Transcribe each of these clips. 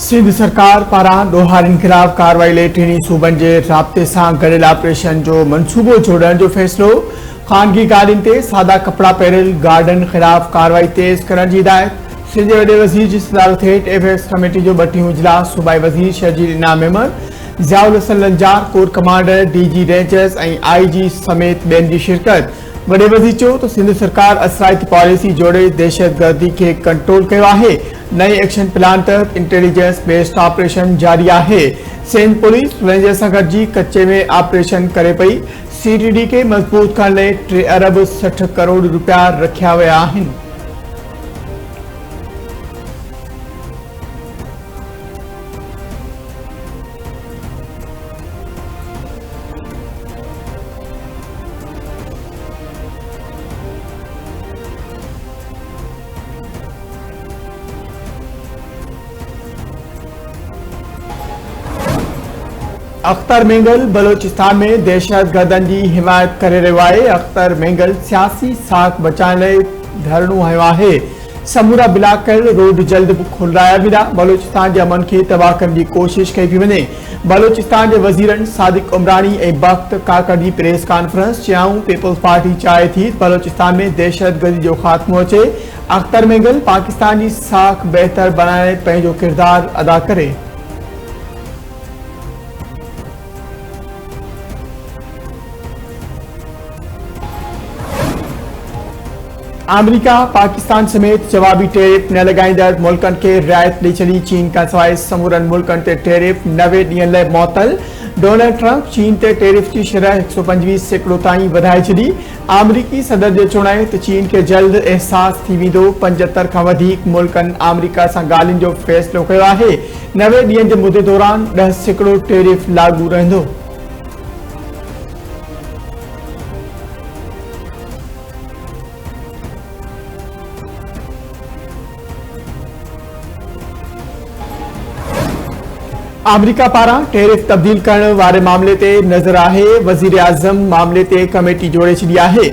सिंध सरकार पारां ॾोहारियुनि ख़िलाफ़ कार्रवाई लाइ टिनी सूबनि जे राब्ते सां गॾियल ऑपरेशन जो मंसूबो जोड़ण जो फ़ैसिलो। ख़ानगी गाॾियुनि ते सादा कपड़ा पहिरियल गार्डनि ख़िलाफ़ कार्रवाई तेज़ करण जी हिदायत। सिंध जे वॾे वज़ीर जी सदारत हेठि एपेक्स कमेटी जो 32हों इजलास सूबाई वज़ीर Sharjeel Inam Memon, Ziaul Hasan Lanjar, corps commander, DG rangers ऐं IG समेत ॿियनि जी शिरकत। वॾे वज़ीर चयो त सिंध सरकार असराइती पॉलिसी जोड़े दहशतगर्दी खे कंट्रोल कयो आहे। नए एक्शन प्लान तहत इंटेलिजेंस बेस्ड ऑपरेशन जारी आहे। सिंध पुलिस रेंजर सां गॾिजी कच्चे में ऑपरेशन करे पई। CTD खे मज़बूत करण लाइ 3 अरब 60 करोड़ रुपया रखिया विया आहिनि। अख्तर मेंगल बलोचिस्तान में दहशतगर्दनि जी हिमायत करे रहियो आहे। अख्तर मेंगल सियासी साख बचाइण लाइ धरणो हयो आहे। समूरा ब्लॉक कयल रोड जल्द खुलाया वेंदा। बलोचिस्तान जे अमन खे तबाह करण जी कोशिश कई पई वञे। बलोचिस्तान जे वज़ीरनि सादिक उमरानी ऐं बख्त काकड़ जी प्रेस कॉन्फ्रेंस चयाऊं पीपल्स पार्टी चाहे थी बलोचिस्तान में दहशतगर्दी जो ख़ात्मो अचे। अख्तर मेंगल पाकिस्तान जी साख बहितर बनाइण लाइ पंहिंजो किरदार अदा करे। अमेरिका पाकिस्तान समेत जवाबी टैरिफ न लॻाईंदड़ मुल्कनि खे रियायत ॾेई छॾी। चीन खां सवाइ समूरनि मुल्कनि ते टैरिफ 90 ॾींहनि लाइ मुअतल। डोनाल्ड ट्रंप चीन ते टैरिफ जी शरह 125% ताईं वधाए छॾी। अमरीकी सदर जो चवणु आहे त चीन खे जल्द अहसास थी वेंदो। 75 खां वधीक मुल्कनि अमेरिका सां ॻाल्हियुनि जो फ़ैसिलो कयो आहे। 90 ॾींहनि जे मुदे दौरान 10% टैरिफ लागू रहंदो। अमेरिका पारां टैरिफ तब्दील करण वारे मामले ते नज़र आहे। वज़ीर आज़म मामले ते कमेटी जोड़े छॾी आहे।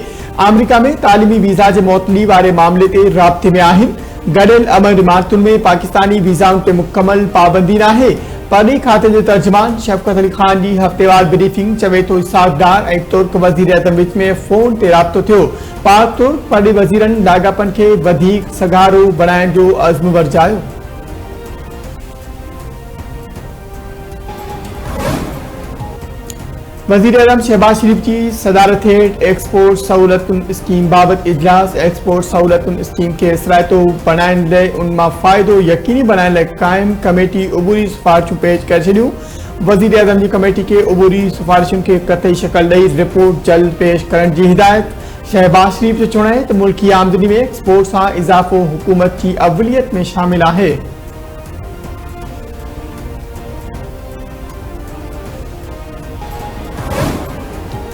अमेरिका में तालीमी वीज़ा जे मुअतली वारे मामले ते राब्ते में आहिनि। गॾियल अमन इमारतुनि में पाकिस्तानी वीज़ाउनि ते मुकमल पाबंदी नाहे। परॾेही खाते जे तर्जुमान शफ़क़त अली ख़ान जी हफ़्तेवार ब्रीफिंग चवे थो इसाक़ डार ऐं तुर्क वज़ीर आज़म विच में फ़ोन ते राब्तो थियो। पाक तुर्क परॾेही वज़ीरनि लाॻापनि खे वधीक सगारो बणाइण जो अज़्म वरजायो। वज़ीर आज़म शहबाज शरीफ की सदारत हेठि एक्सपोर्ट सहूलतुनि स्कीम बाबति इजलास। एक्सपोर्ट सहूलतुनि स्कीम खे सराइतो बणाइण लाइ उन मां फ़ाइदो यकीनी बणाइण लाइ क़ाइम कमेटी उबूरी सिफ़ारिशूं पेश करे छॾियूं। वज़ीर आज़म जी कमेटी खे उबूरी सिफ़ारिशुनि खे क़तई शक्ल ॾेई रिपोर्ट जल्द पेश करण जी हिदायत। शहबाज शरीफ जो चवणु आहे त मुल्की आमदनी में एक्सपोर्ट सां इज़ाफ़ो हुकूमत जी अवलियत में शामिल आहे।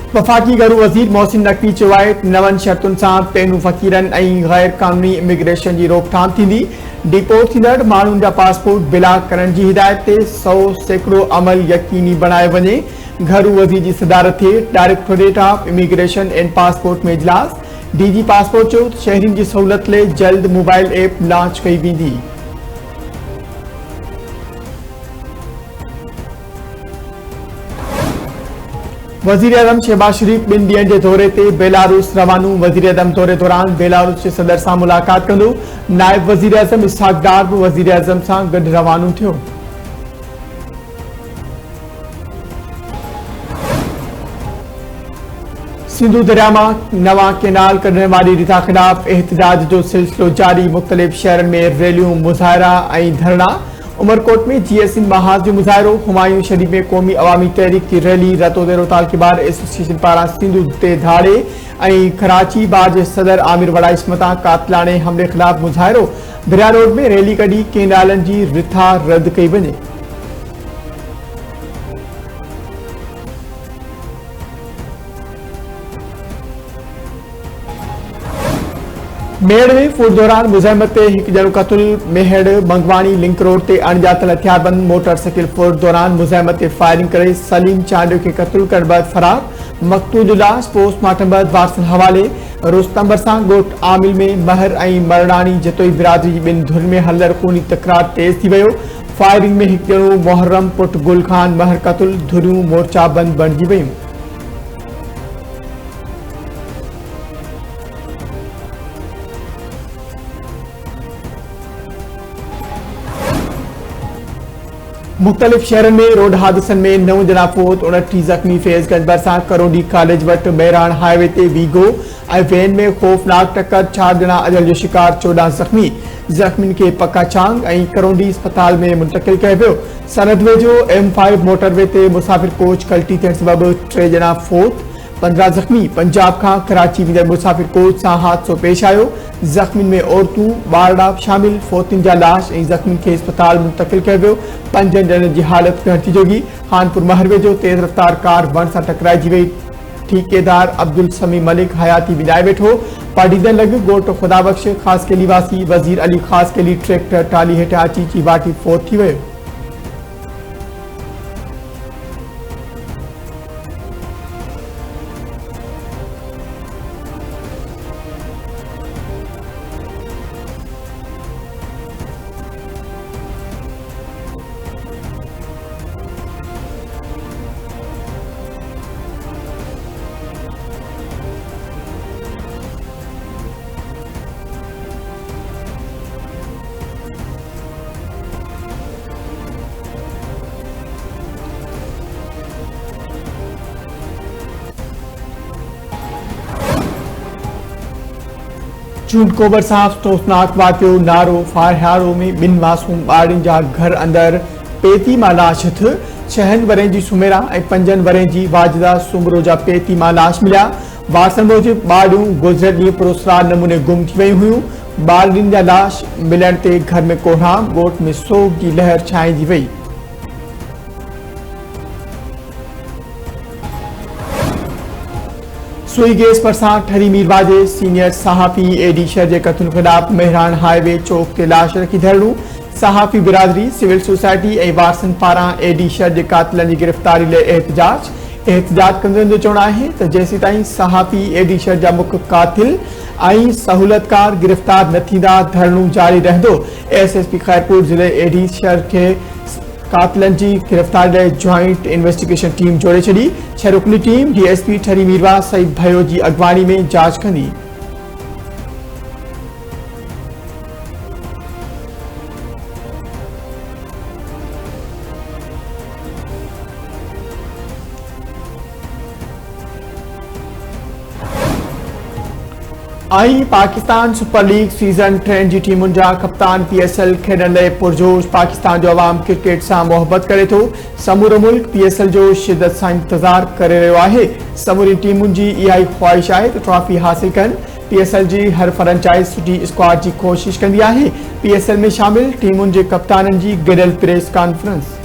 वफ़ाक़ी घरू वज़ीर मोहसिन नक़वी चयो आहे त नवनि शर्तुनि सां पैनू फ़क़ीरनि ऐं गैर क़ानूनी इमिग्रेशन जी रोकथाम थींदी। डिपोर्ट थींदड़ माण्हुनि जा पासपोर्ट ब्लॉक करण जी हिदायत ते 100% अमल यकीनी बणायो वञे। घरू वज़ीर जी सदारत हेठि directorate of immigration and passport में इजलास। DG पासपोर्ट चयो त शहरियुनि जी सहूलियत लाइ जल्द मोबाइल ऐप लॉन्च कई वेंदी। वज़ीर आज़म शहबाज शरीफ 2 ॾींहनि जे दौरे ते बेलारूस रवानो। वज़ीर आज़म दौरे दौरान बेलारूस जे सदर सां मुलाक़ात कंदो। नायब वज़ीर आज़म इसाक़ डार बि वज़ीर आज़म सां गॾु रवानो थियो। सिंधु दरिया मां नवां केनाल कढण वारी रिथा ख़िलाफ़ एहतजाज जो सिलसिलो जारी। मुख़्तलिफ़ शहरनि में रैलियूं, मुज़ाहिरा ऐं धरना। उमरकोट में GSN महाज जो मुज़ाहिरो। हुमायूं शरीफ में क़ौमी अवामी तहरीक की रैली। रतो देरो तालकीबार एसोसिएशन पारां सिंधु ते धाड़े ऐं कराची बार जे सदर आमिर वड़ाइश मथां कातिलाणे हमले ख़िलाफ़ मुज़ाहिरो। दरिया रोड में रैली कढी केनालनि जी रिथा रद्द कई वञे। मेहड़ में फूट दौरान मुज़ाहिमत ते हिकु ॼणो क़त्ल। मेहड़ मंगवाणी लिंक रोड ते अणॼातल हथियारबंद मोटरसाइकिल फूट दौरान मुज़ाहिमत ते फायरिंग करे सलीम चांडियो खे क़त्ल करण बैदि फरार। मक़तूल जो लाश पोस्टमार्टम बैदि वारसनि हवाले। रुस्तम भरिसां ॻोठ आमिल में महर ऐं मरणानी जतोई बिरादरी जी 2 धुरनि में हलंदड़ खूनी तकरार तेज़ थी वियो। फायरिंग में हिकु ॼणो मुहर्रम पुट गुल खान महर क़तल धुरियूं मोर्चा बंद बणिजी वयूं। मुख्तलिफ शहरन में रोड हादसन में 9 ॼणा फोत 29 ज़ख़्मी। फैज़गंज भरिसां करोंडी कॉलेज वटि मेहरान हाईवे ते वीगो ऐं वैन में ख़ौफ़नाक टक्कर, 4 ॼणा अजल जो शिकार, 14 ज़ख़्मी। ज़ख़्मियुनि खे पक्का चांग ऐं करोंडी अस्पताल में मुंतक़िल कयो वियो। सनद वेझो M5 मोटरवे ते मुसाफ़िर कोच कल्टी थियण सबबि 3 ॼणा फोत, 15 ज़ख़्मी। पंजाब खां कराची वेंदड़ मुसाफ़िर कोच सां हादसो पेश आयो। ज़ख़्मियुनि में औरतूं, ॿारड़ा शामिल। फोतियुनि जा लाश ऐं ज़ख़्मियुनि खे अस्पताल मुंतक़िल कयो वियो। 5 ॼणनि जी हालत गंभीर थी जोगी। खानपुर महर वेझो तेज़ रफ़्तार कार वण सां टकराइजी वई। ठेकेदार अब्दुल समी मलिक हयाती विञाए वेठो। पाटीदन लॻ ॻोठ ख़ुदाबख़्श ख़ासि केली वासी वज़ीर अली ख़ासि केली ट्रैक्टर टाली हेठां अची चिबाटी फोत थी वियो। चूंडकोबर सां अफ़सोसनाक वाक़ियो नारो फारहारो में 2 मासूम ॿारनि जा घर अंदरि पेती मां लाश हथ। 6 वरनि जी सुमेरा ऐं 5 वरनि जी वाजिदा सुमरो जा पेती मां लाश मिलिया। वारसनि मूजिबि ॿारियूं गुज़िरियल ॾींहुं पुरस्कार नमूने गुम थी वयूं हुयूं। ॿारनि जा लाश मिलण ते घर में कोहाम, ॻोठ में सोग जी लहर छाइजी वई। सुई गैस परसां ठरी मीरवाजे सीनियर सहाफ़ी एडीशर के क़त्ल खिलाफ मेहरान हाईवे चौक ते लाश रखी धरणो। सहाफ़ी बिरादरी, सिविल सोसाइटी ऐं वारसनि पारां एडीशर के कातिलनि की गिरफ़्तारी लाइ एहतजाज कंदड़नि जो चवणु आहे त जेसीं ताईं सहाफ़ी एडीशर जा मुख्य कातिल ऐं सहूलतकार गिरफ़्तार न थींदा धरणो जारी रहंदो। SSP खैरपुर ज़िले एडीशर के कातिलनि जी गिरफ़्तारी लाइ जॉइंट इन्वेस्टिगेशन टीम जोड़े छॾी। 6 रुकनी टीम DSP ठरी मीरवा सईद भयो जी अॻवानी में जांच कंदी। पाकिस्तान सुपर लीग सीज़न 3 जी टीमुनि जा कप्तान PSL खेॾण लाइ पुरजोश। पाकिस्तान जो अवाम क्रिकेट सां मोहबत करे थो। समूरो मुल्क PSL जो शिदत सां इंतज़ार करे रहियो आहे। समूरी टीमुनि जी इहा ई ख़्वाहिश आहे त ट्रॉफी हासिल कनि। PSL जी हर फ्रेंचाइज़ सुठी स्क्वाड जी कोशिश कंदी आहे। PSL में शामिल टीमुनि जे कप्ताननि जी गॾियल प्रेस कॉन्फ्रेंस।